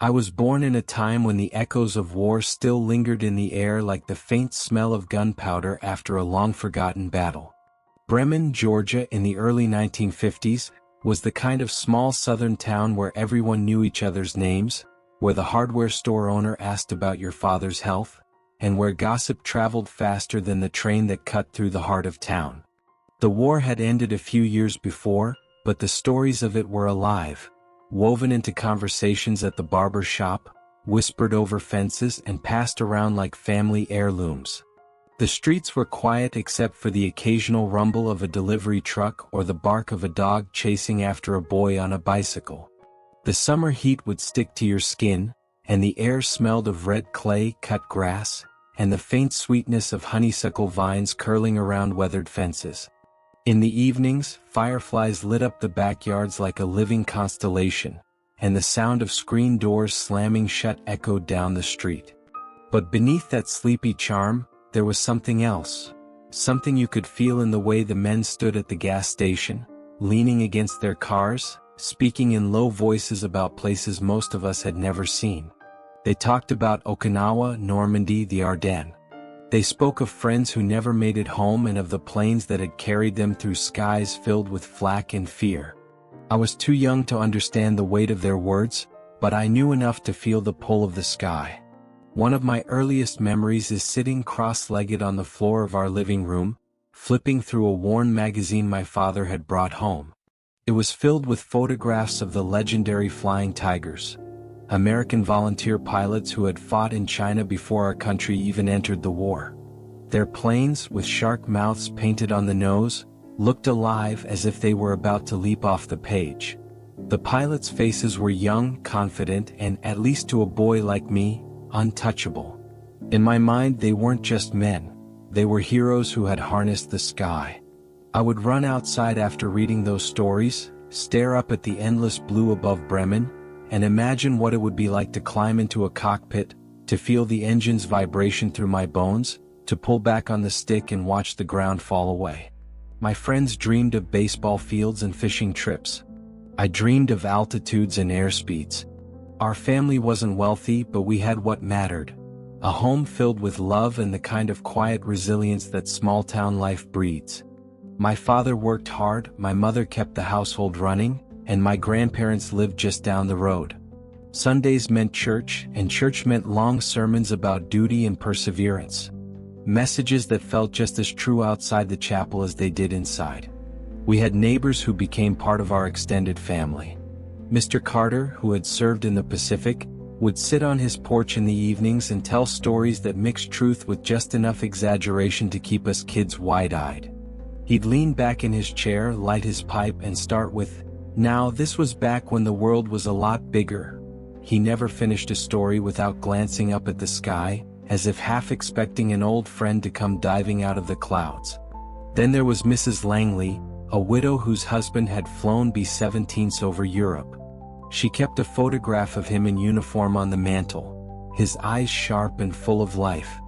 I was born in a time when the echoes of war still lingered in the air like the faint smell of gunpowder after a long-forgotten battle. Bremen, Georgia in the early 1950s was the kind of small southern town where everyone knew each other's names, where the hardware store owner asked about your father's health, and where gossip traveled faster than the train that cut through the heart of town. The war had ended a few years before, but the stories of it were alive, woven into conversations at the barber shop, whispered over fences and passed around like family heirlooms. The streets were quiet except for the occasional rumble of a delivery truck or the bark of a dog chasing after a boy on a bicycle. The summer heat would stick to your skin, and the air smelled of red clay, cut grass, and the faint sweetness of honeysuckle vines curling around weathered fences. In the evenings, fireflies lit up the backyards like a living constellation, and the sound of screen doors slamming shut echoed down the street. But beneath that sleepy charm, there was something else. Something you could feel in the way the men stood at the gas station, leaning against their cars, speaking in low voices about places most of us had never seen. They talked about Okinawa, Normandy, the Ardennes. They spoke of friends who never made it home and of the planes that had carried them through skies filled with flak and fear. I was too young to understand the weight of their words, but I knew enough to feel the pull of the sky. One of my earliest memories is sitting cross-legged on the floor of our living room, flipping through a worn magazine my father had brought home. It was filled with photographs of the legendary Flying Tigers, American volunteer pilots who had fought in China before our country even entered the war. Their planes, with shark mouths painted on the nose, looked alive as if they were about to leap off the page. The pilots' faces were young, confident, and, at least to a boy like me, untouchable. In my mind, they weren't just men. They were heroes who had harnessed the sky. I would run outside after reading those stories, stare up at the endless blue above Bremen, and imagine what it would be like to climb into a cockpit, to feel the engine's vibration through my bones, to pull back on the stick and watch the ground fall away. My friends dreamed of baseball fields and fishing trips. I dreamed of altitudes and airspeeds. Our family wasn't wealthy, but we had what mattered. A home filled with love and the kind of quiet resilience that small-town life breeds. My father worked hard, my mother kept the household running, and my grandparents lived just down the road. Sundays meant church, and church meant long sermons about duty and perseverance. Messages that felt just as true outside the chapel as they did inside. We had neighbors who became part of our extended family. Mr. Carter, who had served in the Pacific, would sit on his porch in the evenings and tell stories that mixed truth with just enough exaggeration to keep us kids wide-eyed. He'd lean back in his chair, light his pipe, and start with, "Now, this was back when the world was a lot bigger." He never finished a story without glancing up at the sky, as if half expecting an old friend to come diving out of the clouds. Then there was Mrs. Langley, a widow whose husband had flown B-17s over Europe. She kept a photograph of him in uniform on the mantel, his eyes sharp and full of life.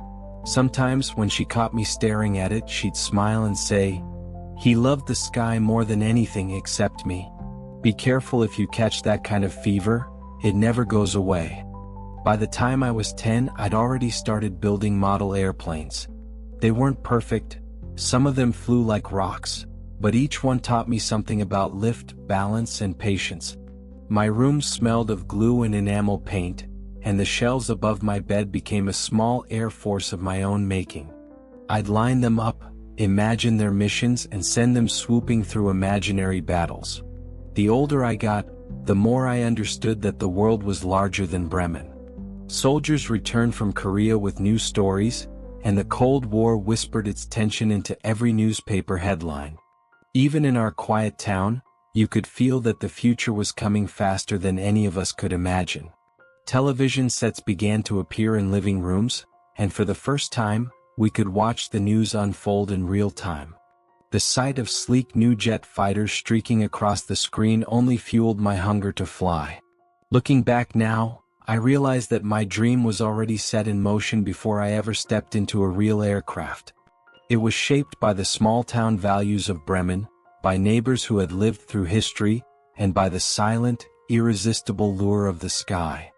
Sometimes when she caught me staring at it, she'd smile and say, "He loved the sky more than anything except me. Be careful if you catch that kind of fever, it never goes away." By the time I was 10, I'd already started building model airplanes. They weren't perfect, some of them flew like rocks, but each one taught me something about lift, balance, and patience. My room smelled of glue and enamel paint, and the shelves above my bed became a small air force of my own making. I'd line them up, imagine their missions, and send them swooping through imaginary battles. The older I got, the more I understood that the world was larger than Bremen. Soldiers returned from Korea with new stories, and the Cold War whispered its tension into every newspaper headline. Even in our quiet town, you could feel that the future was coming faster than any of us could imagine. Television sets began to appear in living rooms, and for the first time, we could watch the news unfold in real time. The sight of sleek new jet fighters streaking across the screen only fueled my hunger to fly. Looking back now, I realized that my dream was already set in motion before I ever stepped into a real aircraft. It was shaped by the small-town values of Bremen, by neighbors who had lived through history, and by the silent, irresistible lure of the sky.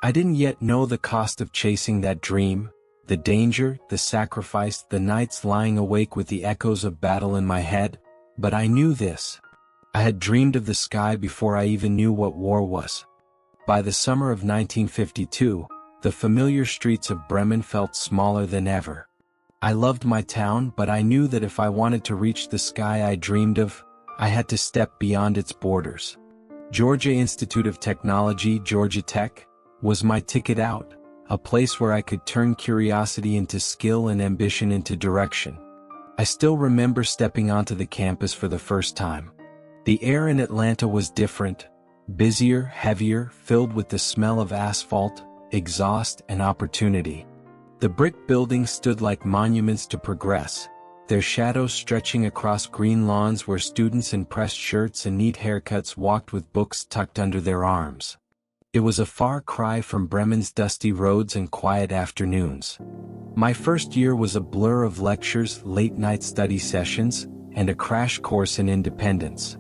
I didn't yet know the cost of chasing that dream, the danger, the sacrifice, the nights lying awake with the echoes of battle in my head, but I knew this. I had dreamed of the sky before I even knew what war was. By the summer of 1952, the familiar streets of Bremen felt smaller than ever. I loved my town, but I knew that if I wanted to reach the sky I dreamed of, I had to step beyond its borders. Georgia Institute of Technology, Georgia Tech, was my ticket out, a place where I could turn curiosity into skill and ambition into direction. I still remember stepping onto the campus for the first time. The air in Atlanta was different, busier, heavier, filled with the smell of asphalt, exhaust, and opportunity. The brick buildings stood like monuments to progress, their shadows stretching across green lawns where students in pressed shirts and neat haircuts walked with books tucked under their arms. It was a far cry from Bremen's dusty roads and quiet afternoons. My first year was a blur of lectures, late-night study sessions, and a crash course in independence.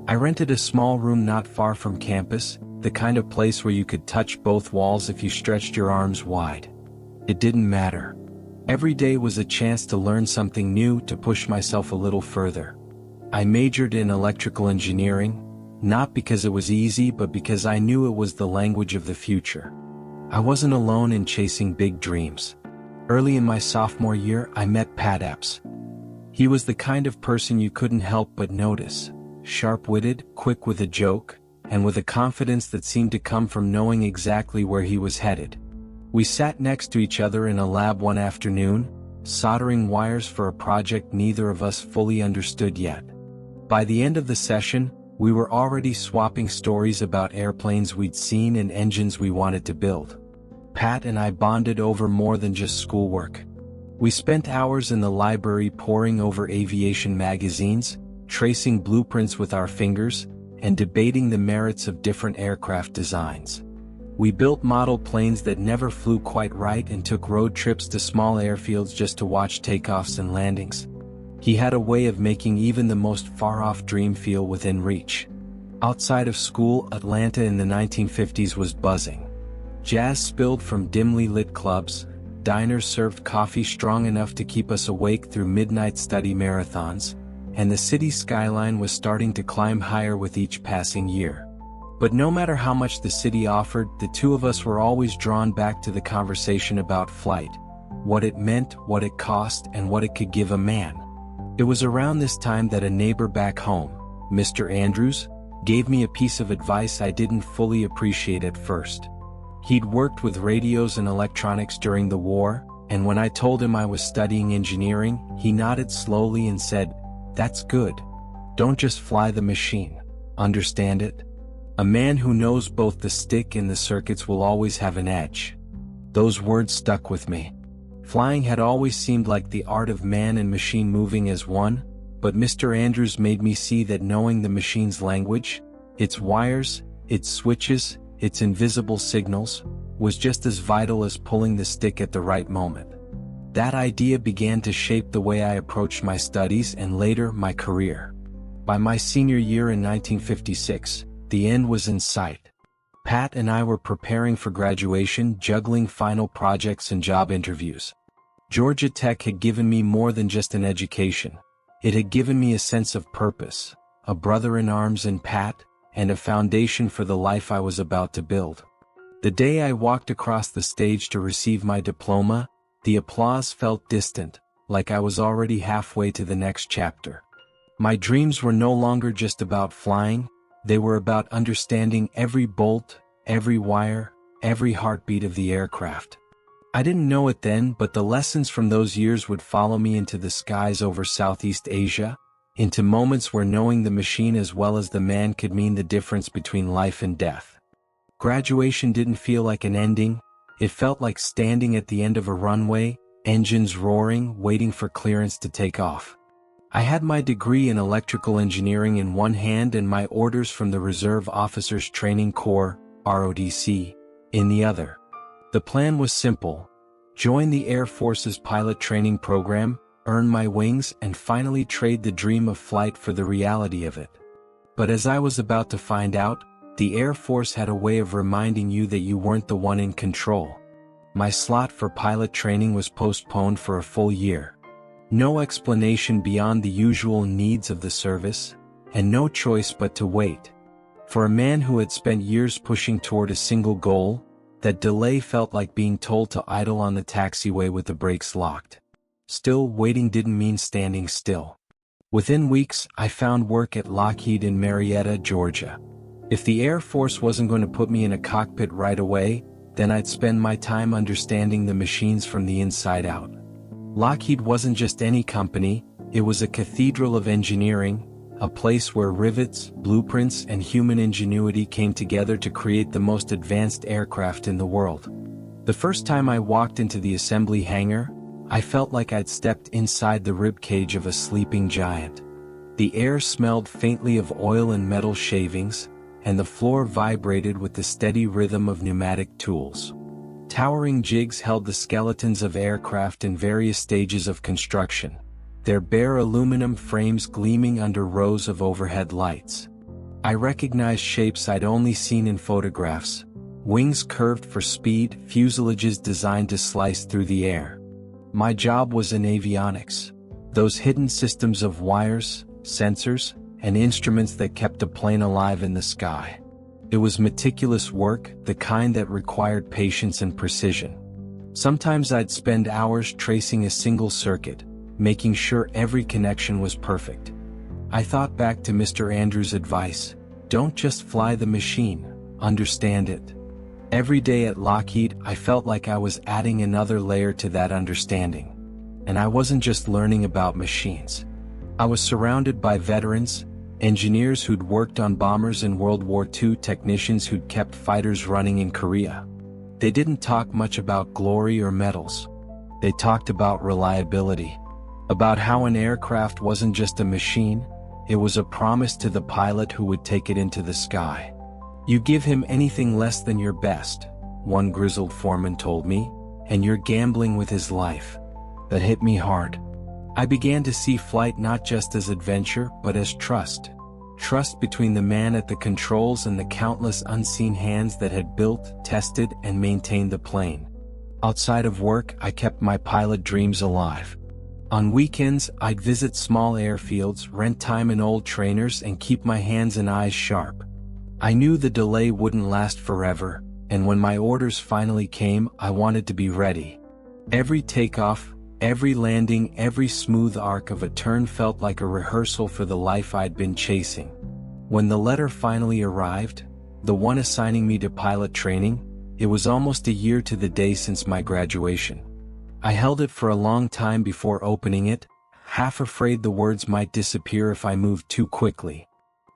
I rented a small room not far from campus, the kind of place where you could touch both walls if you stretched your arms wide. It didn't matter. Every day was a chance to learn something new, to push myself a little further. I majored in electrical engineering, not because it was easy but because I knew it was the language of the future. I wasn't alone in chasing big dreams. Early in my sophomore year, I met Pat Epps. He was the kind of person you couldn't help but notice, sharp-witted, quick with a joke, and with a confidence that seemed to come from knowing exactly where he was headed. We sat next to each other in a lab one afternoon, soldering wires for a project neither of us fully understood yet. By the end of the session, we were already swapping stories about airplanes we'd seen and engines we wanted to build. Pat and I bonded over more than just schoolwork. We spent hours in the library poring over aviation magazines, tracing blueprints with our fingers, and debating the merits of different aircraft designs. We built model planes that never flew quite right and took road trips to small airfields just to watch takeoffs and landings. He had a way of making even the most far-off dream feel within reach. Outside of school, Atlanta in the 1950s was buzzing. Jazz spilled from dimly lit clubs, diners served coffee strong enough to keep us awake through midnight study marathons, and the city skyline was starting to climb higher with each passing year. But no matter how much the city offered, the two of us were always drawn back to the conversation about flight, what it meant, what it cost, and what it could give a man. It was around this time that a neighbor back home, Mr. Andrews, gave me a piece of advice I didn't fully appreciate at first. He'd worked with radios and electronics during the war, and when I told him I was studying engineering, he nodded slowly and said, "That's good. Don't just fly the machine. Understand it? A man who knows both the stick and the circuits will always have an edge." Those words stuck with me. Flying had always seemed like the art of man and machine moving as one, but Mr. Andrews made me see that knowing the machine's language, its wires, its switches, its invisible signals, was just as vital as pulling the stick at the right moment. That idea began to shape the way I approached my studies and later my career. By my senior year in 1956, the end was in sight. Pat and I were preparing for graduation, juggling final projects and job interviews. Georgia Tech had given me more than just an education. It had given me a sense of purpose, a brother in arms in Pat, and a foundation for the life I was about to build. The day I walked across the stage to receive my diploma, the applause felt distant, like I was already halfway to the next chapter. My dreams were no longer just about flying. They were about understanding every bolt, every wire, every heartbeat of the aircraft. I didn't know it then, but the lessons from those years would follow me into the skies over Southeast Asia, into moments where knowing the machine as well as the man could mean the difference between life and death. Graduation didn't feel like an ending. It felt like standing at the end of a runway, engines roaring, waiting for clearance to take off. I had my degree in electrical engineering in one hand and my orders from the Reserve Officers Training Corps, ROTC, in the other. The plan was simple: join the Air Force's pilot training program, earn my wings, and finally trade the dream of flight for the reality of it. But as I was about to find out, The Air Force had a way of reminding you that you weren't the one in control. My slot for pilot training was postponed for a full year. No explanation beyond the usual needs of the service, and no choice but to wait. For a man who had spent years pushing toward a single goal, that delay felt like being told to idle on the taxiway with the brakes locked. Still, waiting didn't mean standing still. Within weeks, I found work at Lockheed in Marietta, Georgia. If the Air Force wasn't going to put me in a cockpit right away, then I'd spend my time understanding the machines from the inside out. Lockheed wasn't just any company, it was a cathedral of engineering, a place where rivets, blueprints, and human ingenuity came together to create the most advanced aircraft in the world. The first time I walked into the assembly hangar, I felt like I'd stepped inside the ribcage of a sleeping giant. The air smelled faintly of oil and metal shavings, and the floor vibrated with the steady rhythm of pneumatic tools. Towering jigs held the skeletons of aircraft in various stages of construction, their bare aluminum frames gleaming under rows of overhead lights. I recognized shapes I'd only seen in photographs: wings curved for speed, fuselages designed to slice through the air. My job was in avionics, those hidden systems of wires, sensors, and instruments that kept a plane alive in the sky. It was meticulous work, the kind that required patience and precision. Sometimes I'd spend hours tracing a single circuit, making sure every connection was perfect. I thought back to Mr. Andrews' advice: don't just fly the machine, understand it. Every day at Lockheed, I felt like I was adding another layer to that understanding. And I wasn't just learning about machines. I was surrounded by veterans, engineers who'd worked on bombers in World War II, technicians who'd kept fighters running in Korea. They didn't talk much about glory or medals. They talked about reliability, about how an aircraft wasn't just a machine, it was a promise to the pilot who would take it into the sky. You give him anything less than your best, one grizzled foreman told me, and you're gambling with his life. That hit me hard. I began to see flight not just as adventure, but as trust. Trust between the man at the controls and the countless unseen hands that had built, tested, and maintained the plane. Outside of work, I kept my pilot dreams alive. On weekends, I'd visit small airfields, rent time in old trainers, and keep my hands and eyes sharp. I knew the delay wouldn't last forever, and when my orders finally came, I wanted to be ready. Every takeoff, every landing, every smooth arc of a turn felt like a rehearsal for the life I'd been chasing. When the letter finally arrived, the one assigning me to pilot training, it was almost a year to the day since my graduation. I held it for a long time before opening it, half afraid the words might disappear if I moved too quickly.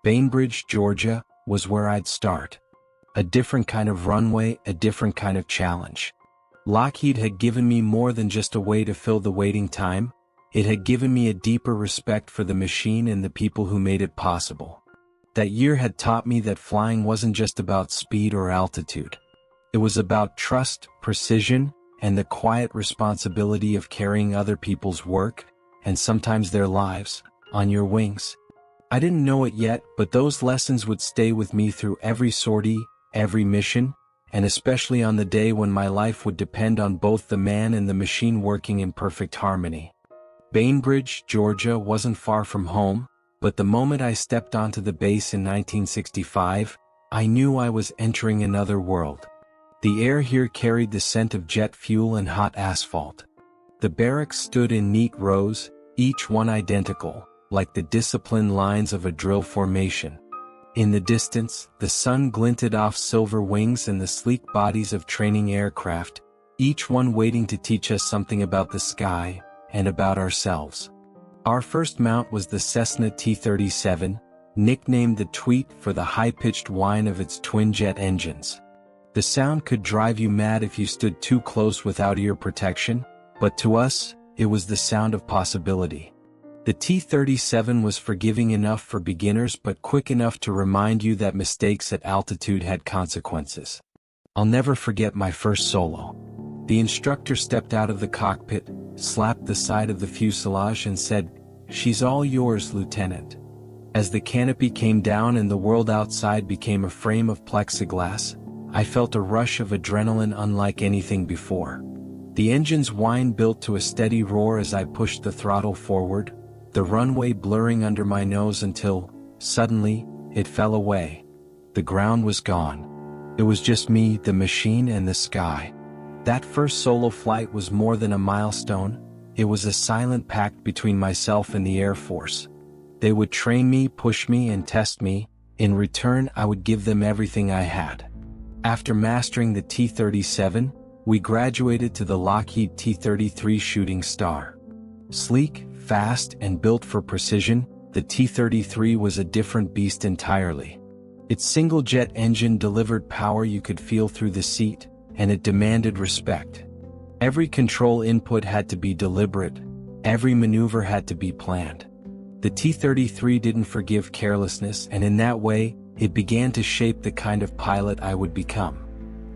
Bainbridge, Georgia, was where I'd start. A different kind of runway, a different kind of challenge. Lockheed had given me more than just a way to fill the waiting time, it had given me a deeper respect for the machine and the people who made it possible. That year had taught me that flying wasn't just about speed or altitude. It was about trust, precision, and the quiet responsibility of carrying other people's work, and sometimes their lives, on your wings. I didn't know it yet, but those lessons would stay with me through every sortie, every mission, and especially on the day when my life would depend on both the man and the machine working in perfect harmony. Bainbridge, Georgia wasn't far from home, but the moment I stepped onto the base in 1965, I knew I was entering another world. The air here carried the scent of jet fuel and hot asphalt. The barracks stood in neat rows, each one identical, like the disciplined lines of a drill formation. In the distance, the sun glinted off silver wings and the sleek bodies of training aircraft, each one waiting to teach us something about the sky, and about ourselves. Our first mount was the Cessna T-37, nicknamed the Tweet for the high-pitched whine of its twin-jet engines. The sound could drive you mad if you stood too close without ear protection, but to us, it was the sound of possibility. The T-37 was forgiving enough for beginners but quick enough to remind you that mistakes at altitude had consequences. I'll never forget my first solo. The instructor stepped out of the cockpit, slapped the side of the fuselage and said, "She's all yours, Lieutenant." As the canopy came down and the world outside became a frame of plexiglass, I felt a rush of adrenaline unlike anything before. The engine's whine built to a steady roar as I pushed the throttle forward, the runway blurring under my nose until, suddenly, it fell away. The ground was gone. It was just me, the machine, and the sky. That first solo flight was more than a milestone. It was a silent pact between myself and the Air Force. They would train me, push me, and test me. In return, I would give them everything I had. After mastering the T-37, we graduated to the Lockheed T-33 Shooting Star. Sleek, fast, and built for precision, the T-33 was a different beast entirely. Its single-jet engine delivered power you could feel through the seat, and it demanded respect. Every control input had to be deliberate, every maneuver had to be planned. The T-33 didn't forgive carelessness, and in that way, it began to shape the kind of pilot I would become.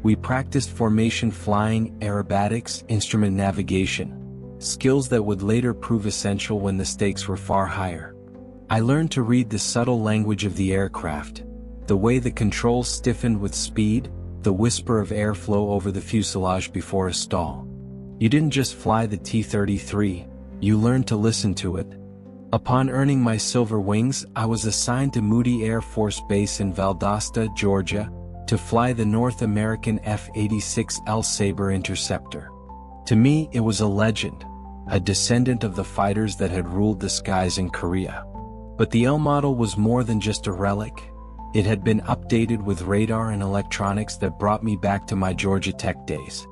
We practiced formation flying, aerobatics, instrument navigation, skills that would later prove essential when the stakes were far higher. I learned to read the subtle language of the aircraft, the way the controls stiffened with speed, the whisper of airflow over the fuselage before a stall. You didn't just fly the T-33, you learned to listen to it. Upon earning my silver wings, I was assigned to Moody Air Force Base in Valdosta, Georgia, to fly the North American F-86L Sabre Interceptor. To me, it was a legend, a descendant of the fighters that had ruled the skies in Korea. But the L model was more than just a relic. It had been updated with radar and electronics that brought me back to my Georgia Tech days.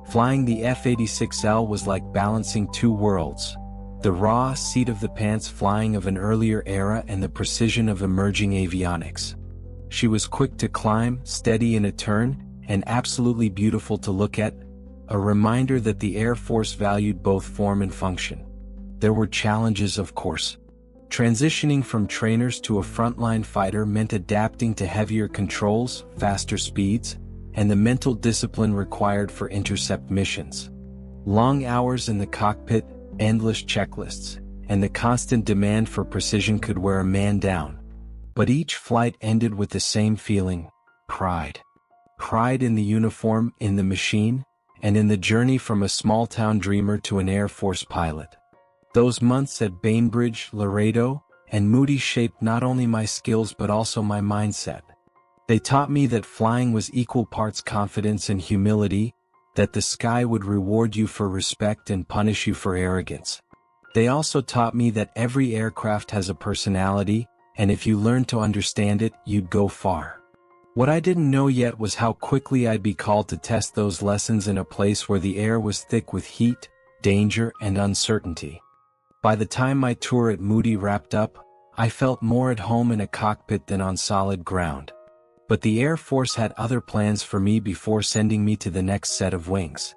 Flying the F-86L was like balancing two worlds. The raw, seat-of-the-pants flying of an earlier era and the precision of emerging avionics. She was quick to climb, steady in a turn, and absolutely beautiful to look at, a reminder that the Air Force valued both form and function. There were challenges, of course. Transitioning from trainers to a frontline fighter meant adapting to heavier controls, faster speeds, and the mental discipline required for intercept missions. Long hours in the cockpit, endless checklists, and the constant demand for precision could wear a man down. But each flight ended with the same feeling: pride. Pride in the uniform, in the machine, and in the journey from a small-town dreamer to an Air Force pilot. Those months at Bainbridge, Laredo, and Moody shaped not only my skills but also my mindset. They taught me that flying was equal parts confidence and humility, that the sky would reward you for respect and punish you for arrogance. They also taught me that every aircraft has a personality, and if you learned to understand it, you'd go far. What I didn't know yet was how quickly I'd be called to test those lessons in a place where the air was thick with heat, danger, and uncertainty. By the time my tour at Moody wrapped up, I felt more at home in a cockpit than on solid ground. But the Air Force had other plans for me before sending me to the next set of wings.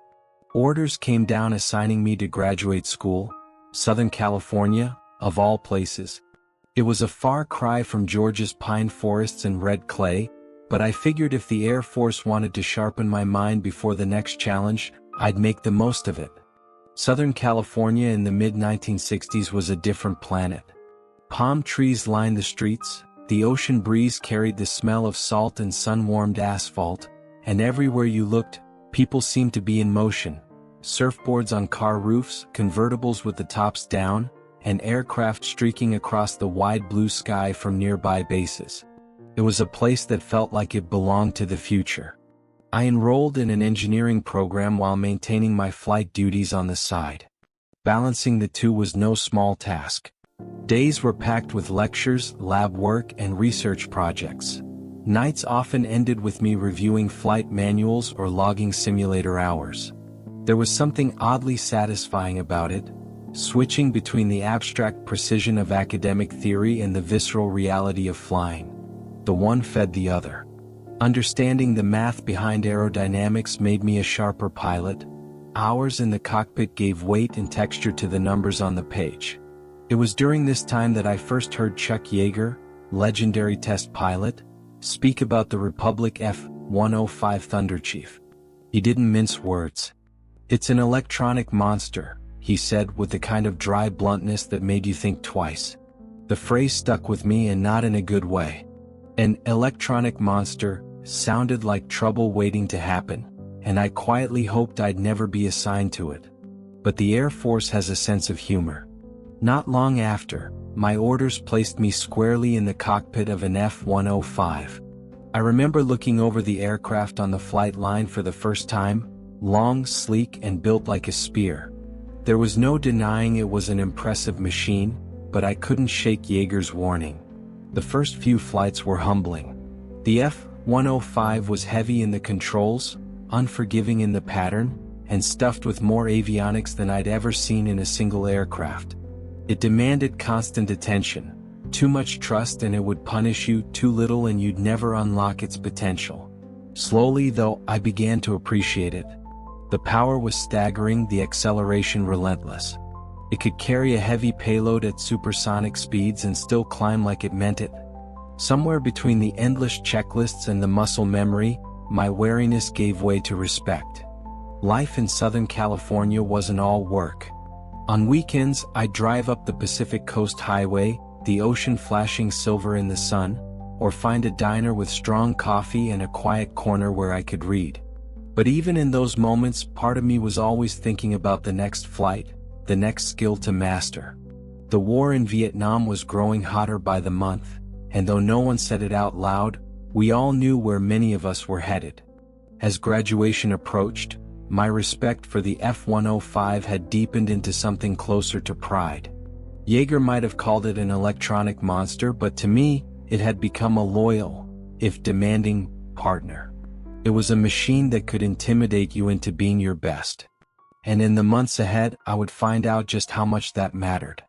Orders came down assigning me to graduate school, Southern California, of all places. It was a far cry from Georgia's pine forests and red clay, but I figured if the Air Force wanted to sharpen my mind before the next challenge, I'd make the most of it. Southern California in the mid-1960s was a different planet. Palm trees lined the streets, the ocean breeze carried the smell of salt and sun-warmed asphalt, and everywhere you looked, people seemed to be in motion. Surfboards on car roofs, convertibles with the tops down, and aircraft streaking across the wide blue sky from nearby bases. It was a place that felt like it belonged to the future. I enrolled in an engineering program while maintaining my flight duties on the side. Balancing the two was no small task. Days were packed with lectures, lab work, and research projects. Nights often ended with me reviewing flight manuals or logging simulator hours. There was something oddly satisfying about it, switching between the abstract precision of academic theory and the visceral reality of flying. The one fed the other. Understanding the math behind aerodynamics made me a sharper pilot. Hours in the cockpit gave weight and texture to the numbers on the page. It was during this time that I first heard Chuck Yeager, legendary test pilot, speak about the Republic F-105 Thunderchief. He didn't mince words. "It's an electronic monster," he said with the kind of dry bluntness that made you think twice. The phrase stuck with me, and not in a good way. An electronic monster sounded like trouble waiting to happen, and I quietly hoped I'd never be assigned to it. But the Air Force has a sense of humor. Not long after, my orders placed me squarely in the cockpit of an F-105. I remember looking over the aircraft on the flight line for the first time, long, sleek, and built like a spear. There was no denying it was an impressive machine, but I couldn't shake Jaeger's warning. The first few flights were humbling. The F-105 was heavy in the controls, unforgiving in the pattern, and stuffed with more avionics than I'd ever seen in a single aircraft. It demanded constant attention, too much trust and it would punish you, too little and you'd never unlock its potential. Slowly, though, I began to appreciate it. The power was staggering, the acceleration relentless. It could carry a heavy payload at supersonic speeds and still climb like it meant it. Somewhere between the endless checklists and the muscle memory, my wariness gave way to respect. Life in Southern California wasn't all work. On weekends, I'd drive up the Pacific Coast Highway, the ocean flashing silver in the sun, or find a diner with strong coffee and a quiet corner where I could read. But even in those moments, part of me was always thinking about the next flight, the next skill to master. The war in Vietnam was growing hotter by the month, and though no one said it out loud, we all knew where many of us were headed. As graduation approached, my respect for the F-105 had deepened into something closer to pride. Jaeger might have called it an electronic monster, but to me, it had become a loyal, if demanding, partner. It was a machine that could intimidate you into being your best. And in the months ahead, I would find out just how much that mattered.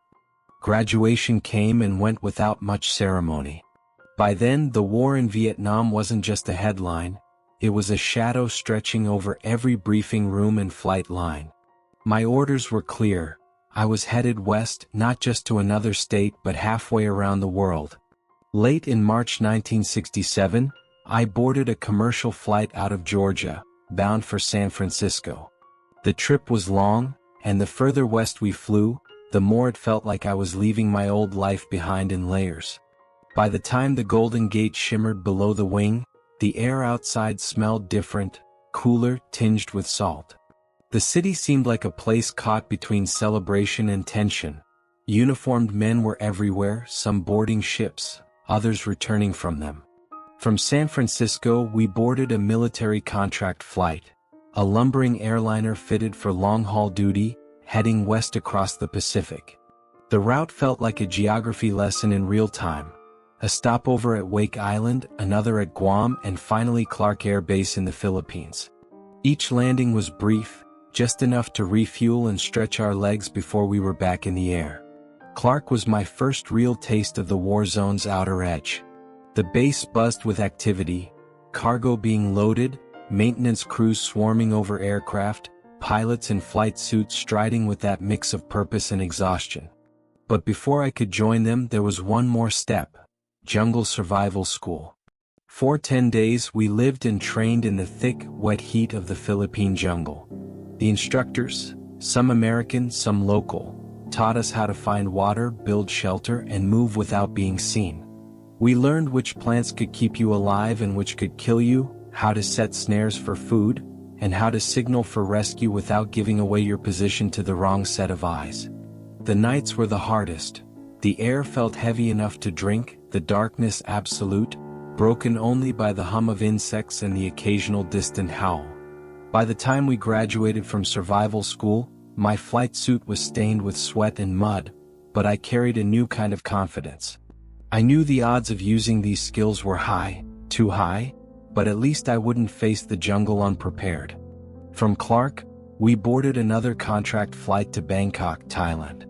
Graduation came and went without much ceremony. By then, the war in Vietnam wasn't just a headline. It was a shadow stretching over every briefing room and flight line. My orders were clear. I was headed west, not just to another state but halfway around the world. Late in March 1967, I boarded a commercial flight out of Georgia, bound for San Francisco. The trip was long, and the further west we flew, the more it felt like I was leaving my old life behind in layers. By the time the Golden Gate shimmered below the wing, the air outside smelled different, cooler, tinged with salt. The city seemed like a place caught between celebration and tension. Uniformed men were everywhere, some boarding ships, others returning from them. From San Francisco, we boarded a military contract flight, a lumbering airliner fitted for long-haul duty, heading west across the Pacific. The route felt like a geography lesson in real time. A stopover at Wake Island, another at Guam, and finally Clark Air Base in the Philippines. Each landing was brief, just enough to refuel and stretch our legs before we were back in the air. Clark was my first real taste of the war zone's outer edge. The base buzzed with activity, cargo being loaded, maintenance crews swarming over aircraft, pilots in flight suits striding with that mix of purpose and exhaustion. But before I could join them, there was one more step. Jungle Survival School. For 10 days we lived and trained in the thick, wet heat of the Philippine jungle. The instructors, some American, some local, taught us how to find water, build shelter, and move without being seen. We learned which plants could keep you alive and which could kill you, how to set snares for food, and how to signal for rescue without giving away your position to the wrong set of eyes. The nights were the hardest. The air felt heavy enough to drink, the darkness absolute, broken only by the hum of insects and the occasional distant howl. By the time we graduated from survival school, my flight suit was stained with sweat and mud, but I carried a new kind of confidence. I knew the odds of using these skills were high, too high, but at least I wouldn't face the jungle unprepared. From Clark, we boarded another contract flight to Bangkok, Thailand.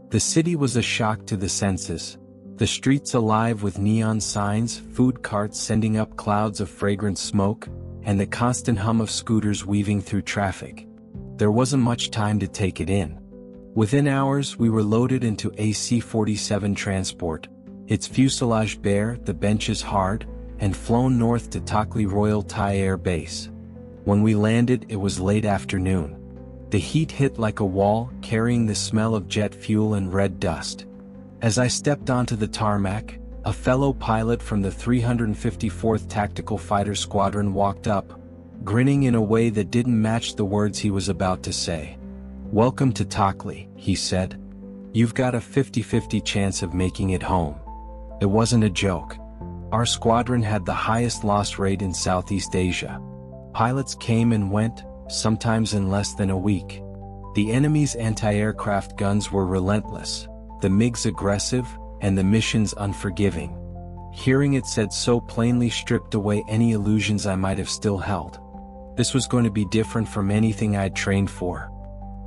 The city was a shock to the senses. The streets alive with neon signs, food carts sending up clouds of fragrant smoke, and the constant hum of scooters weaving through traffic. There wasn't much time to take it in. Within hours, we were loaded into a C-47 transport, its fuselage bare, the benches hard, and flown north to Takli Royal Thai Air Base. When we landed, it was late afternoon. The heat hit like a wall, carrying the smell of jet fuel and red dust. As I stepped onto the tarmac, a fellow pilot from the 354th Tactical Fighter Squadron walked up, grinning in a way that didn't match the words he was about to say. "Welcome to Tokli," he said. "You've got a 50-50 chance of making it home." It wasn't a joke. Our squadron had the highest loss rate in Southeast Asia. Pilots came and went, sometimes in less than a week. The enemy's anti-aircraft guns were relentless, the MiGs aggressive, and the missions unforgiving. Hearing it said so plainly stripped away any illusions I might have still held. This was going to be different from anything I'd trained for.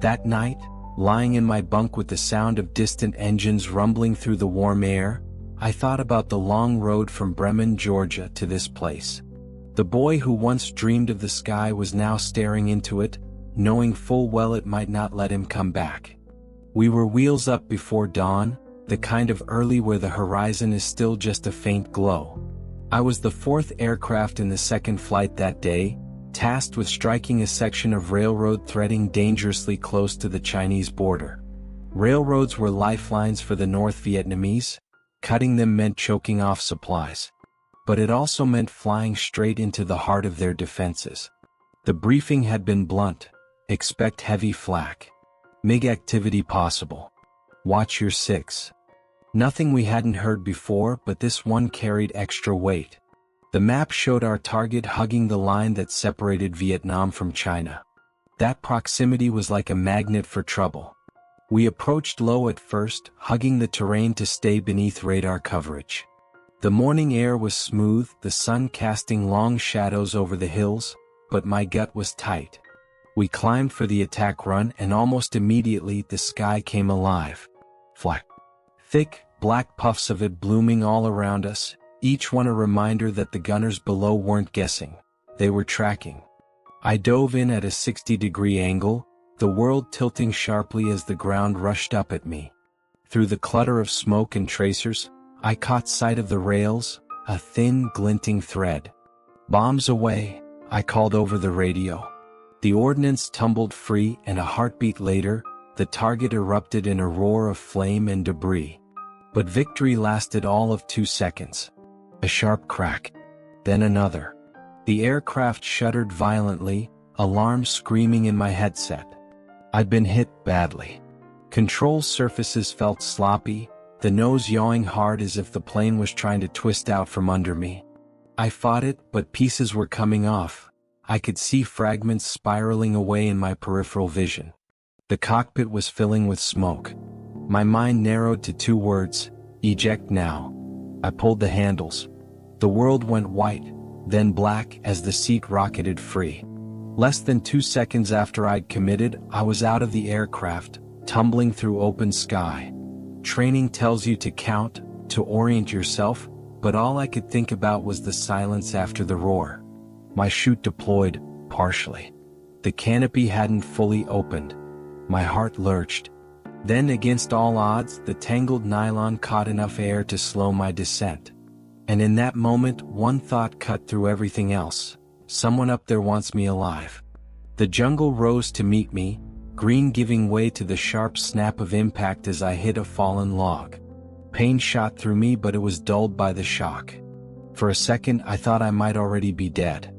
That night, lying in my bunk with the sound of distant engines rumbling through the warm air, I thought about the long road from Bremen, Georgia to this place. The boy who once dreamed of the sky was now staring into it, knowing full well it might not let him come back. We were wheels up before dawn, the kind of early where the horizon is still just a faint glow. I was the fourth aircraft in the second flight that day, tasked with striking a section of railroad threading dangerously close to the Chinese border. Railroads were lifelines for the North Vietnamese. Cutting them meant choking off supplies. But it also meant flying straight into the heart of their defenses. The briefing had been blunt. Expect heavy flak. MiG activity possible. Watch your six. Nothing we hadn't heard before, but this one carried extra weight. The map showed our target hugging the line that separated Vietnam from China. That proximity was like a magnet for trouble. We approached low at first, hugging the terrain to stay beneath radar coverage. The morning air was smooth, the sun casting long shadows over the hills, but my gut was tight. We climbed for the attack run, and almost immediately the sky came alive. Flak. Thick, black puffs of it blooming all around us, each one a reminder that the gunners below weren't guessing. They were tracking. I dove in at a 60-degree angle, the world tilting sharply as the ground rushed up at me. Through the clutter of smoke and tracers, I caught sight of the rails, a thin, glinting thread. "Bombs away," I called over the radio. The ordnance tumbled free, and a heartbeat later, the target erupted in a roar of flame and debris. But victory lasted all of 2 seconds. A sharp crack. Then another. The aircraft shuddered violently, alarms screaming in my headset. I'd been hit badly. Control surfaces felt sloppy, the nose yawing hard as if the plane was trying to twist out from under me. I fought it, but pieces were coming off. I could see fragments spiraling away in my peripheral vision. The cockpit was filling with smoke. My mind narrowed to 2 words: eject now. I pulled the handles. The world went white, then black as the seat rocketed free. Less than 2 seconds after I'd committed, I was out of the aircraft, tumbling through open sky. Training tells you to count, to orient yourself, but all I could think about was the silence after the roar. My chute deployed, partially. The canopy hadn't fully opened. My heart lurched. Then, against all odds, the tangled nylon caught enough air to slow my descent. And in that moment, one thought cut through everything else. Someone up there wants me alive. The jungle rose to meet me, green giving way to the sharp snap of impact as I hit a fallen log. Pain shot through me, but it was dulled by the shock. For a second, I thought I might already be dead.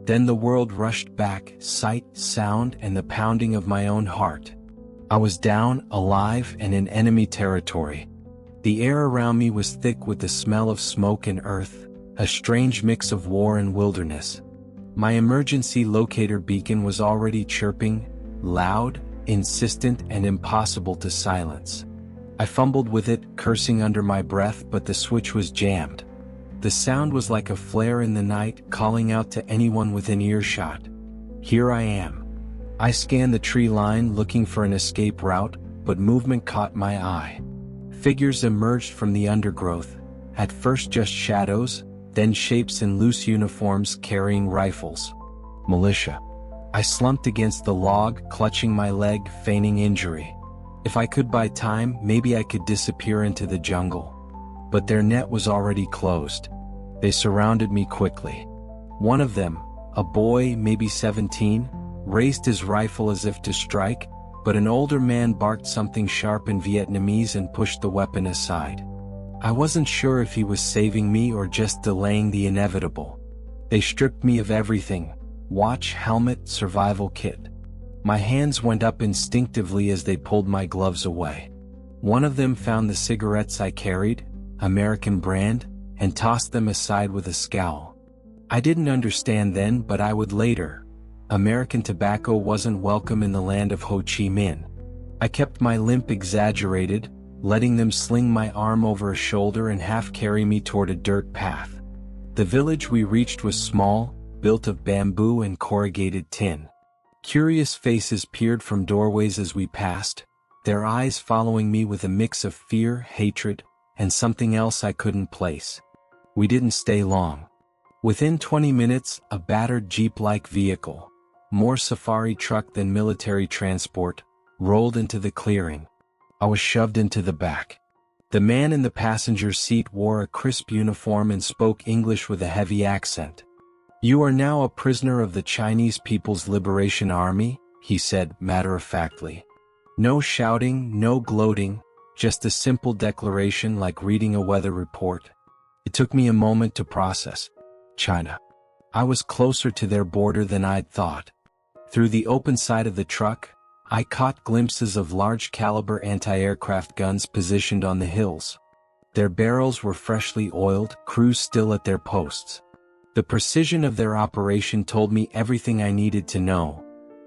Then the world rushed back, sight, sound, and the pounding of my own heart. I was down, alive, and in enemy territory. The air around me was thick with the smell of smoke and earth, a strange mix of war and wilderness. My emergency locator beacon was already chirping, loud, insistent, and impossible to silence. I fumbled with it, cursing under my breath, but the switch was jammed. The sound was like a flare in the night, calling out to anyone within earshot. Here I am. I scanned the tree line looking for an escape route, but movement caught my eye. Figures emerged from the undergrowth, at first just shadows, then shapes in loose uniforms carrying rifles. Militia. I slumped against the log, clutching my leg, feigning injury. If I could buy time, maybe I could disappear into the jungle. But their net was already closed. They surrounded me quickly. One of them, a boy maybe 17, raised his rifle as if to strike, but an older man barked something sharp in Vietnamese and pushed the weapon aside. I wasn't sure if he was saving me or just delaying the inevitable. They stripped me of everything: watch, helmet, survival kit. My hands went up instinctively as they pulled my gloves away. One of them found the cigarettes I carried, American brand, and tossed them aside with a scowl. I didn't understand then, but I would later. American tobacco wasn't welcome in the land of Ho Chi Minh. I kept my limp exaggerated, letting them sling my arm over a shoulder and half carry me toward a dirt path. The village we reached was small, built of bamboo and corrugated tin. Curious faces peered from doorways as we passed, their eyes following me with a mix of fear, hatred, and something else I couldn't place. We didn't stay long. Within 20 minutes, a battered Jeep-like vehicle, more safari truck than military transport, rolled into the clearing. I was shoved into the back. The man in the passenger seat wore a crisp uniform and spoke English with a heavy accent. "You are now a prisoner of the Chinese People's Liberation Army," he said matter-of-factly. No shouting, no gloating, just a simple declaration like reading a weather report. It took me a moment to process. China. I was closer to their border than I'd thought. Through the open side of the truck, I caught glimpses of large-caliber anti-aircraft guns positioned on the hills. Their barrels were freshly oiled, crews still at their posts. The precision of their operation told me everything I needed to know.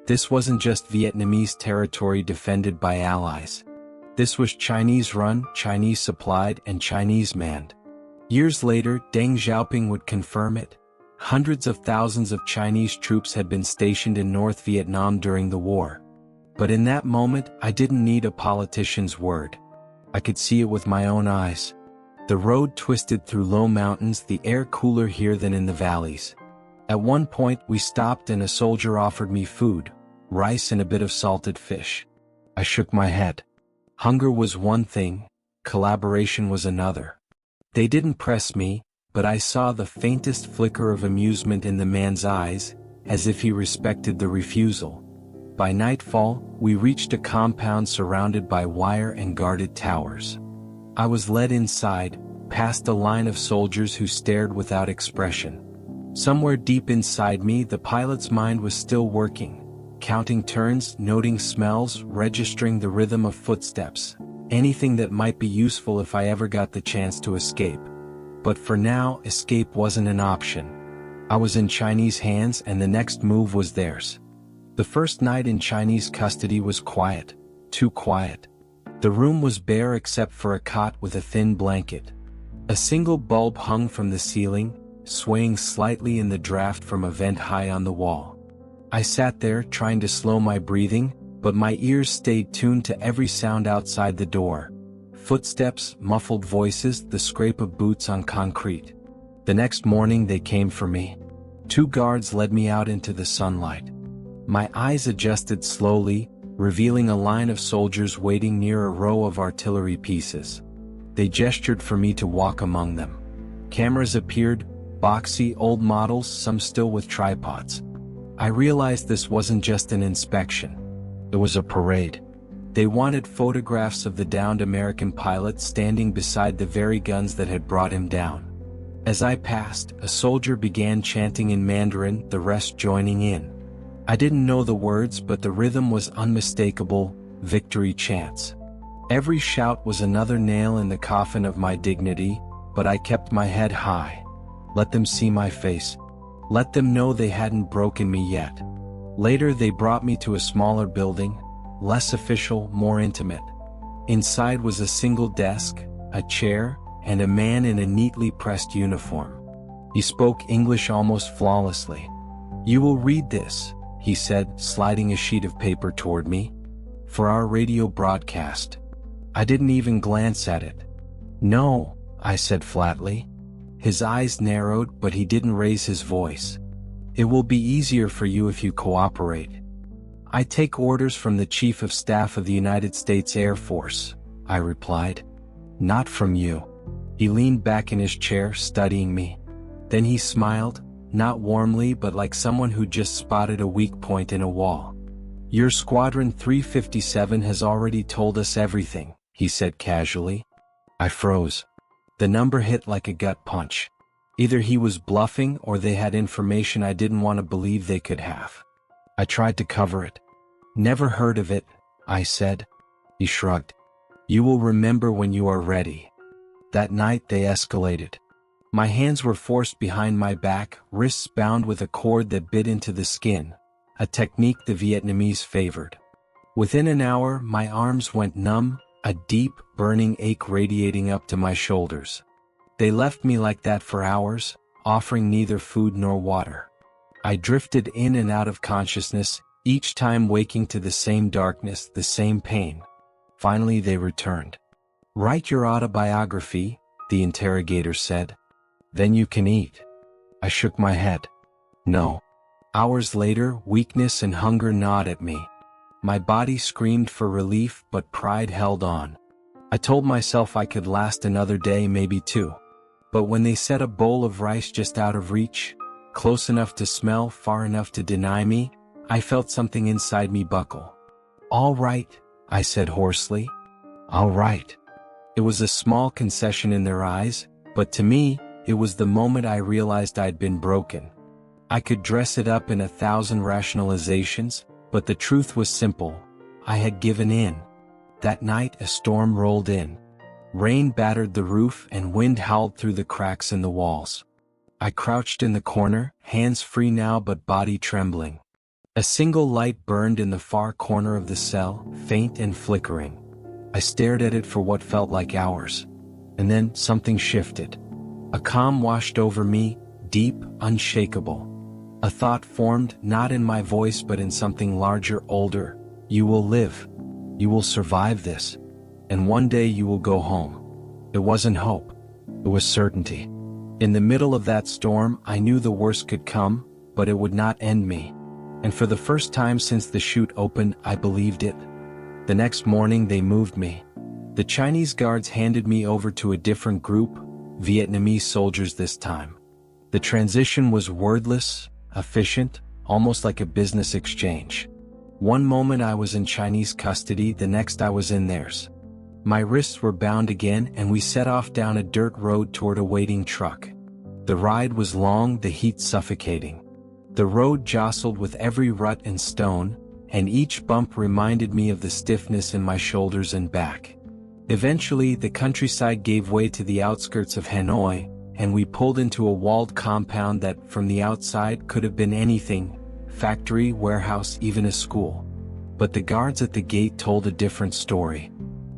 This wasn't just Vietnamese territory defended by allies. This was Chinese-run, Chinese-supplied, and Chinese-manned. Years later, Deng Xiaoping would confirm it. Hundreds of thousands of Chinese troops had been stationed in North Vietnam during the war. But in that moment, I didn't need a politician's word. I could see it with my own eyes. The road twisted through low mountains, the air cooler here than in the valleys. At one point, we stopped and a soldier offered me food, rice and a bit of salted fish. I shook my head. Hunger was one thing, collaboration was another. They didn't press me, but I saw the faintest flicker of amusement in the man's eyes, as if he respected the refusal. By nightfall, we reached a compound surrounded by wire and guarded towers. I was led inside, past a line of soldiers who stared without expression. Somewhere deep inside me, the pilot's mind was still working, counting turns, noting smells, registering the rhythm of footsteps, anything that might be useful if I ever got the chance to escape. But for now, escape wasn't an option. I was in Chinese hands and the next move was theirs. The first night in Chinese custody was quiet, too quiet. The room was bare except for a cot with a thin blanket. A single bulb hung from the ceiling, swaying slightly in the draft from a vent high on the wall. I sat there trying to slow my breathing, but my ears stayed tuned to every sound outside the door. Footsteps, muffled voices, the scrape of boots on concrete. The next morning they came for me. 2 guards led me out into the sunlight. My eyes adjusted slowly, revealing a line of soldiers waiting near a row of artillery pieces. They gestured for me to walk among them. Cameras appeared, boxy old models, some still with tripods. I realized this wasn't just an inspection. It was a parade. They wanted photographs of the downed American pilot standing beside the very guns that had brought him down. As I passed, a soldier began chanting in Mandarin, the rest joining in. I didn't know the words, but the rhythm was unmistakable, victory chants. Every shout was another nail in the coffin of my dignity, but I kept my head high. Let them see my face. Let them know they hadn't broken me yet. Later they brought me to a smaller building, less official, more intimate. Inside was a single desk, a chair, and a man in a neatly pressed uniform. He spoke English almost flawlessly. "You will read this," he said, sliding a sheet of paper toward me. "For our radio broadcast." I didn't even glance at it. "No," I said flatly. His eyes narrowed, but he didn't raise his voice. "It will be easier for you if you cooperate. I take orders from the Chief of Staff of the United States Air Force," I replied. "Not from you." He leaned back in his chair, studying me. Then he smiled, not warmly but like someone who just spotted a weak point in a wall. "Your Squadron 357 has already told us everything," he said casually. I froze. The number hit like a gut punch. Either he was bluffing or they had information I didn't want to believe they could have. I tried to cover it. "Never heard of it," I said. He shrugged. "You will remember when you are ready." That night they escalated. My hands were forced behind my back, wrists bound with a cord that bit into the skin, a technique the Vietnamese favored. Within an hour, my arms went numb, a deep, burning ache radiating up to my shoulders. They left me like that for hours, offering neither food nor water. I drifted in and out of consciousness, each time waking to the same darkness, the same pain. Finally they returned. "Write your autobiography," the interrogator said. "Then you can eat." I shook my head. No. Hours later, weakness and hunger gnawed at me. My body screamed for relief, but pride held on. I told myself I could last another day, maybe two. But when they set a bowl of rice just out of reach, close enough to smell, far enough to deny me, I felt something inside me buckle. "All right," I said hoarsely. "All right." It was a small concession in their eyes, but to me, it was the moment I realized I'd been broken. I could dress it up in 1,000 rationalizations, but the truth was simple. I had given in. That night a storm rolled in. Rain battered the roof and wind howled through the cracks in the walls. I crouched in the corner, hands free now but body trembling. A single light burned in the far corner of the cell, faint and flickering. I stared at it for what felt like hours. And then something shifted. A calm washed over me, deep, unshakable. A thought formed, not in my voice but in something larger, older. "You will live. You will survive this. And one day you will go home." It wasn't hope. It was certainty. In the middle of that storm, I knew the worst could come, but it would not end me. And for the first time since the chute opened, I believed it. The next morning they moved me. The Chinese guards handed me over to a different group, Vietnamese soldiers this time. The transition was wordless, efficient, almost like a business exchange. One moment I was in Chinese custody, the next I was in theirs. My wrists were bound again and we set off down a dirt road toward a waiting truck. The ride was long, the heat suffocating. The road jostled with every rut and stone, and each bump reminded me of the stiffness in my shoulders and back. Eventually, the countryside gave way to the outskirts of Hanoi, and we pulled into a walled compound that, from the outside, could have been anything: factory, warehouse, even a school. But the guards at the gate told a different story.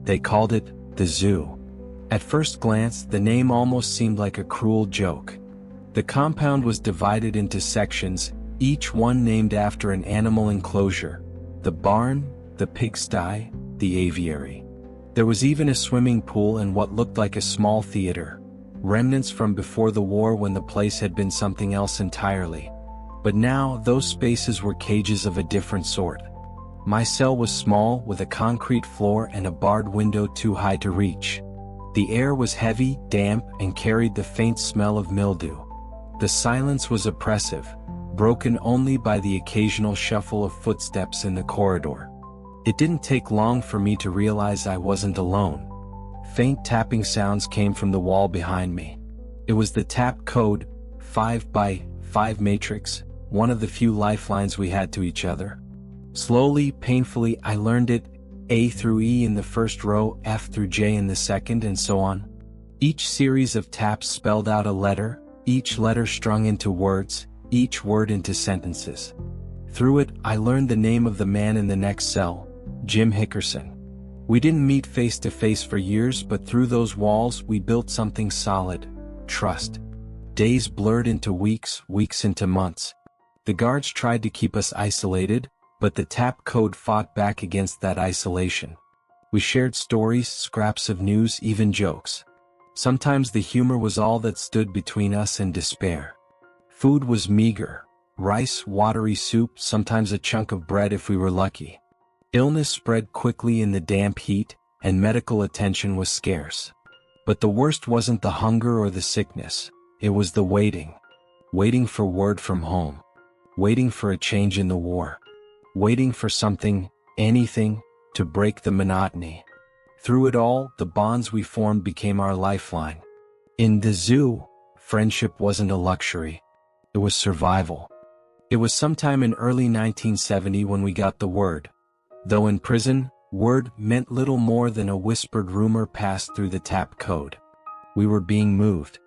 They called it the zoo. At first glance, the name almost seemed like a cruel joke. The compound was divided into sections, each one named after an animal enclosure: the barn, the pigsty, the aviary. There was even a swimming pool and what looked like a small theater, remnants from before the war when the place had been something else entirely. But now, those spaces were cages of a different sort. My cell was small, with a concrete floor and a barred window too high to reach. The air was heavy, damp, and carried the faint smell of mildew. The silence was oppressive, broken only by the occasional shuffle of footsteps in the corridor. It didn't take long for me to realize I wasn't alone. Faint tapping sounds came from the wall behind me. It was the tap code, 5x5 matrix, one of the few lifelines we had to each other. Slowly, painfully, I learned it: A through E in the first row, F through J in the second, and so on. Each series of taps spelled out a letter, each letter strung into words, each word into sentences. Through it, I learned the name of the man in the next cell: Jim Hickerson. We didn't meet face to face for years, but through those walls we built something solid: trust. Days blurred into weeks, weeks into months. The guards tried to keep us isolated, but the tap code fought back against that isolation. We shared stories, scraps of news, even jokes. Sometimes the humor was all that stood between us and despair. Food was meager: rice, watery soup, sometimes a chunk of bread if we were lucky. Illness spread quickly in the damp heat, and medical attention was scarce. But the worst wasn't the hunger or the sickness, it was the waiting. Waiting for word from home. Waiting for a change in the war. waiting for something, anything, to break the monotony. Through it all, the bonds we formed became our lifeline. In the zoo, friendship wasn't a luxury. It was survival. It was sometime in early 1970 when we got the word. Though in prison, word meant little more than a whispered rumor passed through the tap code. We were being moved.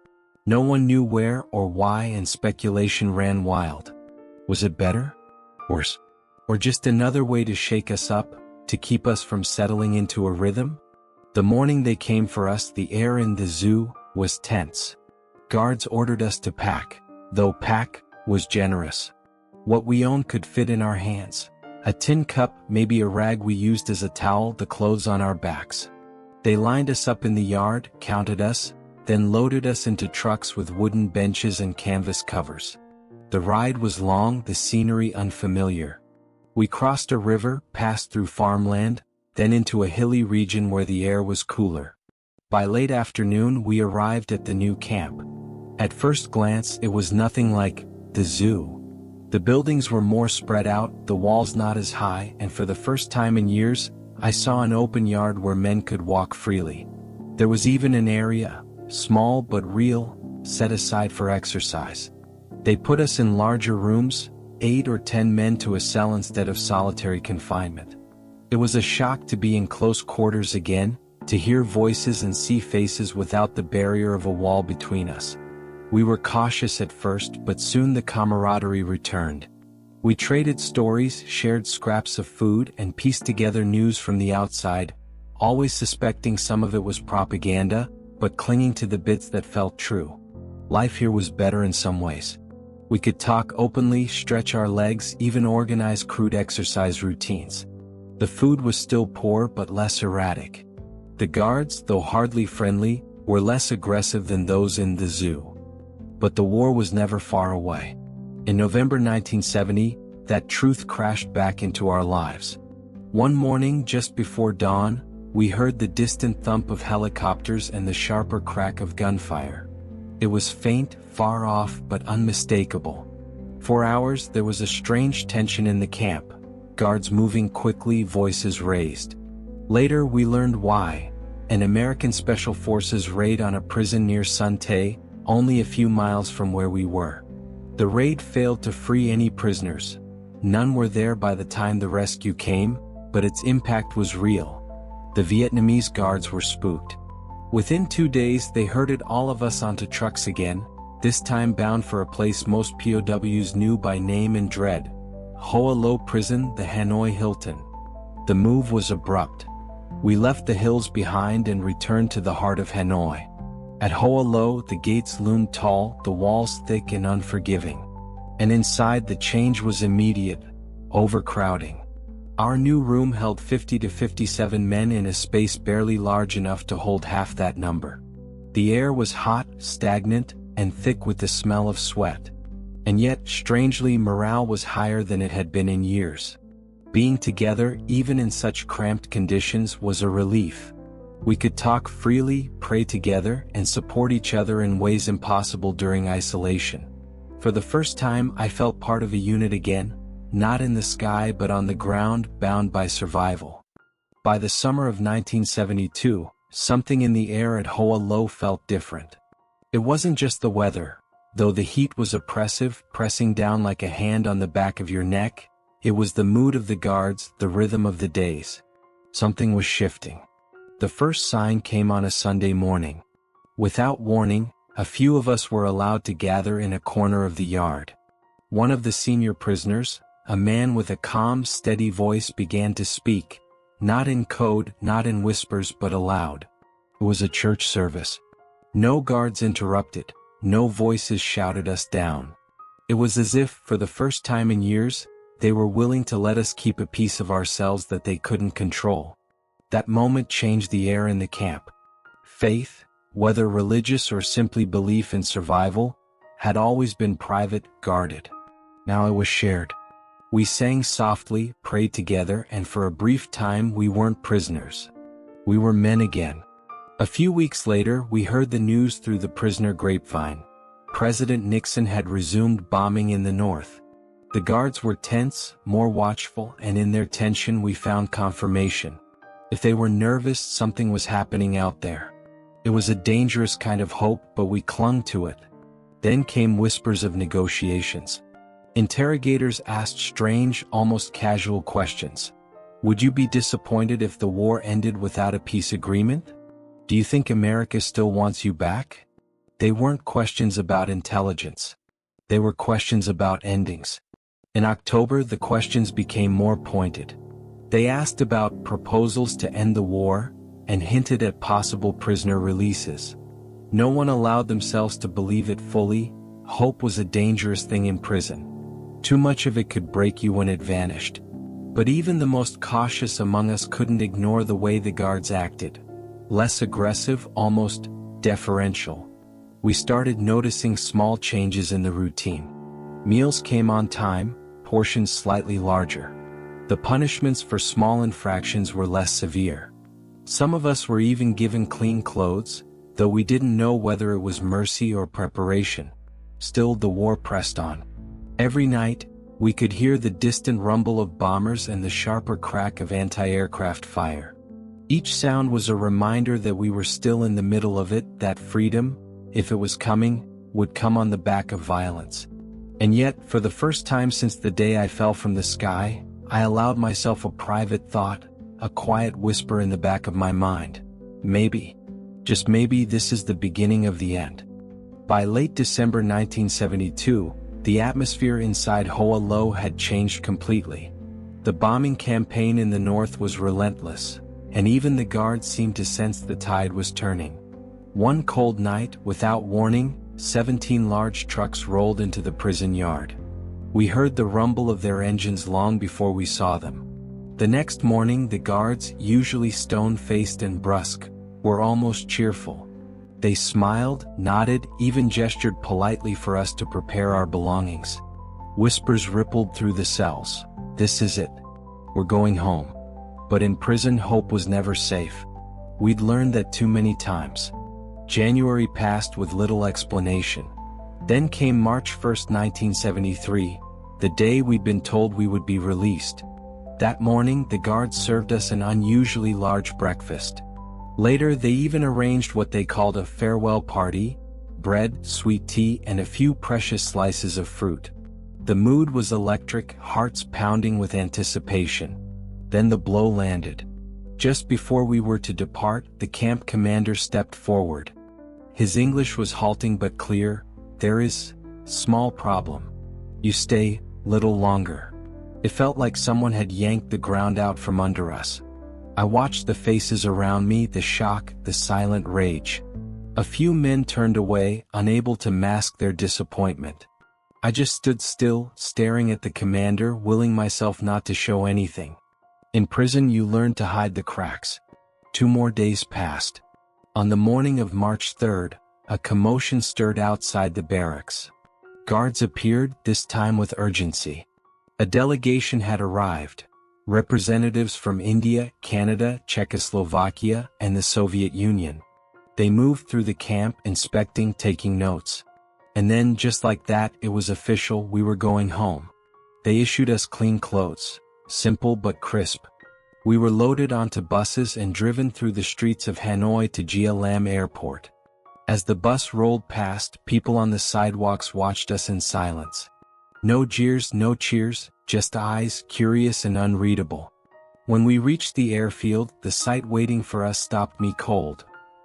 No one knew where or why, and speculation ran wild. Was it better? Worse? Or just another way to shake us up, to keep us from settling into a rhythm? The morning they came for us, the air in the zoo was tense. Guards ordered us to pack, though pack was generous. What we owned could fit in our hands. A tin cup, maybe a rag we used as a towel, the clothes on our backs. They lined us up in the yard, counted us, then loaded us into trucks with wooden benches and canvas covers. The ride was long, the scenery unfamiliar. We crossed a river, passed through farmland, then into a hilly region where the air was cooler. By late afternoon we arrived at the new camp. At first glance it was nothing like the zoo. The buildings were more spread out, the walls not as high, and for the first time in years, I saw an open yard where men could walk freely. There was even an area, small but real, set aside for exercise. They put us in larger rooms, 8 or 10 men to a cell instead of solitary confinement. It was a shock to be in close quarters again, to hear voices and see faces without the barrier of a wall between us. We were cautious at first, but soon the camaraderie returned. We traded stories, shared scraps of food, and pieced together news from the outside, always suspecting some of it was propaganda, but clinging to the bits that felt true. Life here was better in some ways. We could talk openly, stretch our legs, even organize crude exercise routines. The food was still poor but less erratic. The guards, though hardly friendly, were less aggressive than those in the zoo. But the war was never far away. In November 1970, that truth crashed back into our lives. One morning just before dawn, we heard the distant thump of helicopters and the sharper crack of gunfire. It was faint, far off, but unmistakable. For hours there was a strange tension in the camp, guards moving quickly, voices raised. Later we learned why. An American Special Forces raid on a prison near Sun Tay, only a few miles from where we were. The raid failed to free any prisoners. None were there by the time the rescue came, but its impact was real. The Vietnamese guards were spooked. Within 2 days they herded all of us onto trucks again, this time bound for a place most POWs knew by name and dread. Hoa Lo Prison, the Hanoi Hilton. The move was abrupt. We left the hills behind and returned to the heart of Hanoi. At Hoa Lo, the gates loomed tall, the walls thick and unforgiving. And inside the change was immediate, overcrowding. Our new room held 50 to 57 men in a space barely large enough to hold half that number. The air was hot, stagnant, and thick with the smell of sweat. And yet, strangely, morale was higher than it had been in years. Being together, even in such cramped conditions, was a relief. We could talk freely, pray together, and support each other in ways impossible during isolation. For the first time, I felt part of a unit again, not in the sky but on the ground, bound by survival. By the summer of 1972, something in the air at Hoa Lo felt different. It wasn't just the weather, though the heat was oppressive, pressing down like a hand on the back of your neck. It was the mood of the guards, the rhythm of the days. Something was shifting. The first sign came on a Sunday morning. Without warning, a few of us were allowed to gather in a corner of the yard. One of the senior prisoners, a man with a calm, steady voice, began to speak, not in code, not in whispers, but aloud. It was a church service. No guards interrupted, no voices shouted us down. It was as if, for the first time in years, they were willing to let us keep a piece of ourselves that they couldn't control. That moment changed the air in the camp. Faith, whether religious or simply belief in survival, had always been private, guarded. Now it was shared. We sang softly, prayed together, and for a brief time we weren't prisoners. We were men again. A few weeks later, we heard the news through the prisoner grapevine. President Nixon had resumed bombing in the north. The guards were tense, more watchful, and in their tension we found confirmation. If they were nervous, something was happening out there. It was a dangerous kind of hope, but we clung to it. Then came whispers of negotiations. Interrogators asked strange, almost casual questions. Would you be disappointed if the war ended without a peace agreement? Do you think America still wants you back? They weren't questions about intelligence. They were questions about endings. In October, the questions became more pointed. They asked about proposals to end the war and hinted at possible prisoner releases. No one allowed themselves to believe it fully. Hope was a dangerous thing in prison. Too much of it could break you when it vanished. But even the most cautious among us couldn't ignore the way the guards acted. Less aggressive, almost deferential. We started noticing small changes in the routine. Meals came on time, portions slightly larger. The punishments for small infractions were less severe. Some of us were even given clean clothes, though we didn't know whether it was mercy or preparation. Still, the war pressed on. Every night, we could hear the distant rumble of bombers and the sharper crack of anti-aircraft fire. Each sound was a reminder that we were still in the middle of it, that freedom, if it was coming, would come on the back of violence. And yet, for the first time since the day I fell from the sky, I allowed myself a private thought, a quiet whisper in the back of my mind. Maybe, just maybe, this is the beginning of the end. By late December 1972, the atmosphere inside Hoa Lo had changed completely. The bombing campaign in the north was relentless, and even the guards seemed to sense the tide was turning. One cold night, without warning, 17 large trucks rolled into the prison yard. We heard the rumble of their engines long before we saw them. The next morning, the guards, usually stone-faced and brusque, were almost cheerful. They smiled, nodded, even gestured politely for us to prepare our belongings. Whispers rippled through the cells. This is it. We're going home. But in prison, hope was never safe. We'd learned that too many times. January passed with little explanation. Then came March 1, 1973, the day we'd been told we would be released. That morning, the guards served us an unusually large breakfast. Later, they even arranged what they called a farewell party: bread, sweet tea, and a few precious slices of fruit. The mood was electric, hearts pounding with anticipation. Then the blow landed. Just before we were to depart, the camp commander stepped forward. His English was halting but clear. There is small problem. You stay little longer. It felt like someone had yanked the ground out from under us. I watched the faces around me, the shock, the silent rage. A few men turned away, unable to mask their disappointment. I just stood still, staring at the commander, willing myself not to show anything. In prison, you learn to hide the cracks. 2 more days passed. On the morning of March 3rd, a commotion stirred outside the barracks. Guards appeared, this time with urgency. A delegation had arrived. Representatives from India, Canada, Czechoslovakia, and the Soviet Union. They moved through the camp, inspecting, taking notes. And then, just like that, it was official, we were going home. They issued us clean clothes, simple but crisp. We were loaded onto buses and driven through the streets of Hanoi to Gia Lam Airport. As the bus rolled past, people on the sidewalks watched us in silence. No jeers, no cheers, just eyes, curious and unreadable. When we reached the airfield, the sight waiting for us stopped me cold.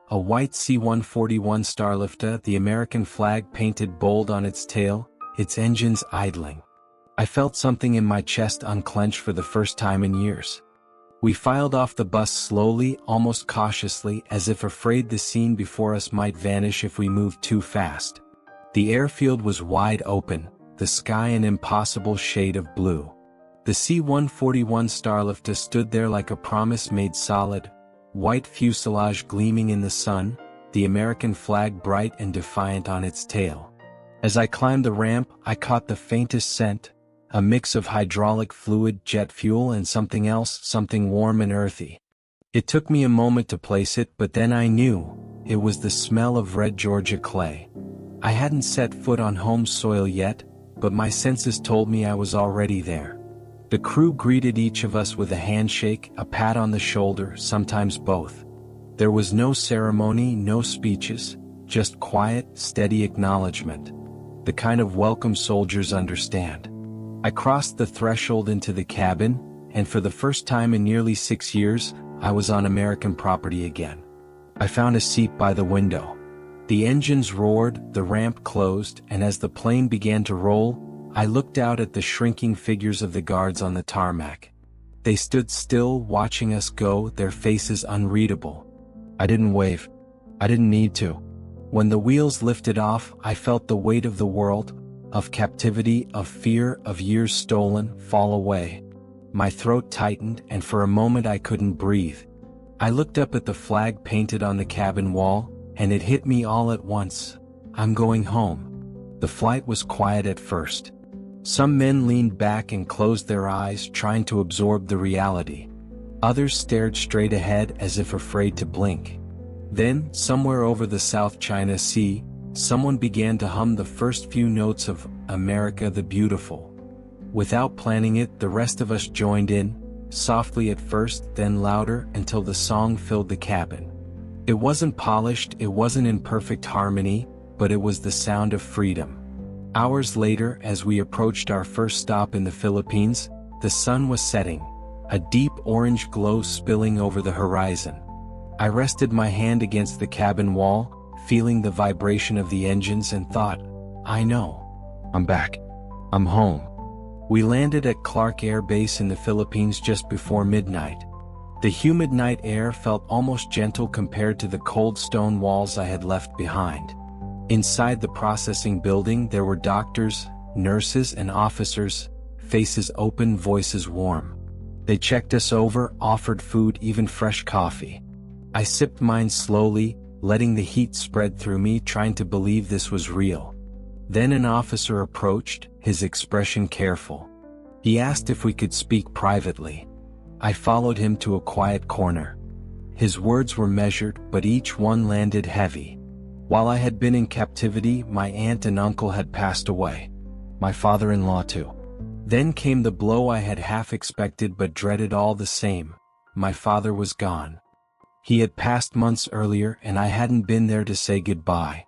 A white C-141 Starlifter, the American flag painted bold on its tail, its engines idling. I felt something in my chest unclench for the first time in years. We filed off the bus slowly, almost cautiously, as if afraid the scene before us might vanish if we moved too fast. The airfield was wide open, the sky an impossible shade of blue. The C-141 Starlifter stood there like a promise made solid, white fuselage gleaming in the sun, the American flag bright and defiant on its tail. As I climbed the ramp, I caught the faintest scent, a mix of hydraulic fluid, jet fuel, and something else, something warm and earthy. It took me a moment to place it, but then I knew. It was the smell of red Georgia clay. I hadn't set foot on home soil yet, but my senses told me I was already there. The crew greeted each of us with a handshake, a pat on the shoulder, sometimes both. There was no ceremony, no speeches, just quiet, steady acknowledgement. The kind of welcome soldiers understand. I crossed the threshold into the cabin, and for the first time in nearly 6 years, I was on American property again. I found a seat by the window. The engines roared, the ramp closed, and as the plane began to roll, I looked out at the shrinking figures of the guards on the tarmac. They stood still, watching us go, their faces unreadable. I didn't wave. I didn't need to. When the wheels lifted off, I felt the weight of the world, of captivity, of fear, of years stolen, fall away. My throat tightened, and for a moment I couldn't breathe. I looked up at the flag painted on the cabin wall, and it hit me all at once. I'm going home. The flight was quiet at first. Some men leaned back and closed their eyes, trying to absorb the reality. Others stared straight ahead as if afraid to blink. Then, somewhere over the South China Sea, someone began to hum the first few notes of America the Beautiful. Without planning it, the rest of us joined in, softly at first, then louder, until the song filled the cabin. It wasn't polished, it wasn't in perfect harmony, but it was the sound of freedom. Hours later, as we approached our first stop in the Philippines, the sun was setting, a deep orange glow spilling over the horizon. I rested my hand against the cabin wall, feeling the vibration of the engines, and thought, I know. I'm back. I'm home. We landed at Clark Air Base in the Philippines just before midnight. The humid night air felt almost gentle compared to the cold stone walls I had left behind. Inside the processing building there were doctors, nurses, and officers, faces open, voices warm. They checked us over, offered food, even fresh coffee. I sipped mine slowly, letting the heat spread through me, trying to believe this was real. Then an officer approached, his expression careful. He asked if we could speak privately. I followed him to a quiet corner. His words were measured, but each one landed heavy. While I had been in captivity, my aunt and uncle had passed away. My father-in-law too. Then came the blow I had half expected but dreaded all the same. My father was gone. He had passed months earlier, and I hadn't been there to say goodbye.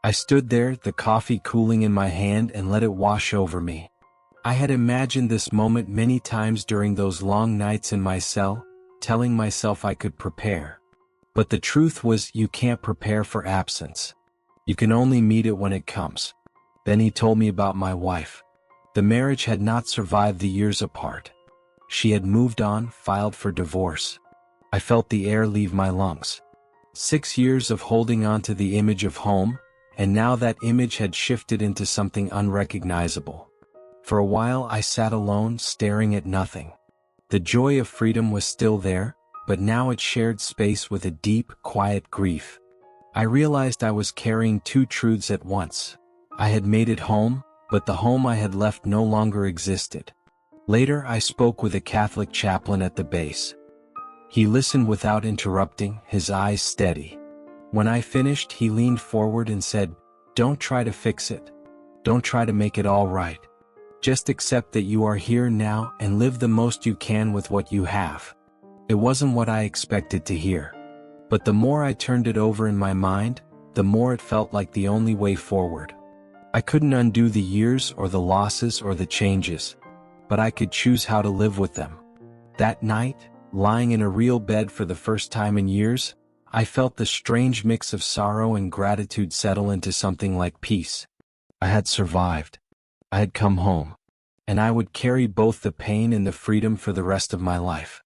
I stood there, the coffee cooling in my hand, and let it wash over me. I had imagined this moment many times during those long nights in my cell, telling myself I could prepare. But the truth was, you can't prepare for absence. You can only meet it when it comes. Then he told me about my wife. The marriage had not survived the years apart. She had moved on, filed for divorce. I felt the air leave my lungs. 6 years of holding on to the image of home, and now that image had shifted into something unrecognizable. For a while I sat alone, staring at nothing. The joy of freedom was still there, but now it shared space with a deep, quiet grief. I realized I was carrying two truths at once. I had made it home, but the home I had left no longer existed. Later I spoke with a Catholic chaplain at the base. He listened without interrupting, his eyes steady. When I finished, he leaned forward and said, "Don't try to fix it. Don't try to make it all right. Just accept that you are here now and live the most you can with what you have." It wasn't what I expected to hear. But the more I turned it over in my mind, the more it felt like the only way forward. I couldn't undo the years or the losses or the changes, but I could choose how to live with them. That night, lying in a real bed for the first time in years, I felt the strange mix of sorrow and gratitude settle into something like peace. I had survived. I had come home. And I would carry both the pain and the freedom for the rest of my life.